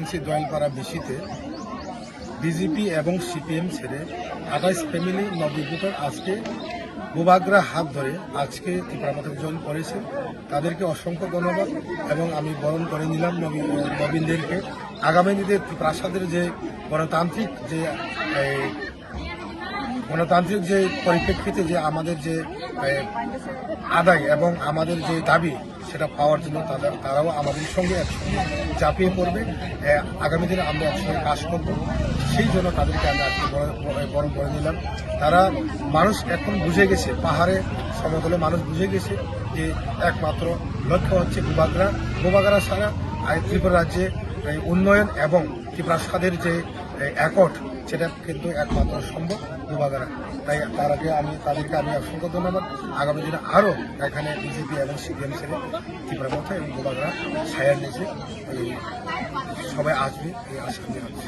Constituency দয়ালপাড়া বিসিতে BJP এবং CPM ছেড়ে 28 family নবীভূতর আজকে বুবাগ্রা হাত ধরে আজকে ত্রিপুরাপথে জয়েন করেছে। তাদেরকে অসংখ্য ধন্যবাদ এবং আমি বরণ করে নিলাম নবীনদেরকে। আগামী দিনে প্রাসাদের যে গণতান্ত্রিক যে পরিপ্রেক্ষিতে যে আমাদের যে আদায় এবং আমাদের যে দাবি সেটা পাওয়ার জন্য তারাও আমাদের সঙ্গে একসঙ্গে চাপিয়ে পড়বে। আগামী দিনে আমরা একসঙ্গে কাজ করব, সেই জন্য তাদেরকে আমরা আজকে বরণ করে নিলাম। তারা মানুষ এখন বুঝে গেছে, পাহাড়ে সমতলে মানুষ বুঝে গেছে যে একমাত্র লক্ষ্য হচ্ছে বুবাগ্রা ছাড়া ত্রিপুরা রাজ্যে উন্নয়ন এবং ত্রিপ্রাসাদের যে অ্যাকর্ড সেটা কিন্তু একমাত্র সম্ভব বুবাগ্রা। তাই তাদেরকে আমি অসংখ্য ধন্যবাদ। আগামী দিনে আরও এখানে বিজেপি এবং সিপিএম ছেড়ে ত্রিপুরাপথে এবং বুবাগ্রা ছায়ার নিচে সবাই আসবে এই আশা আমি রাখছি।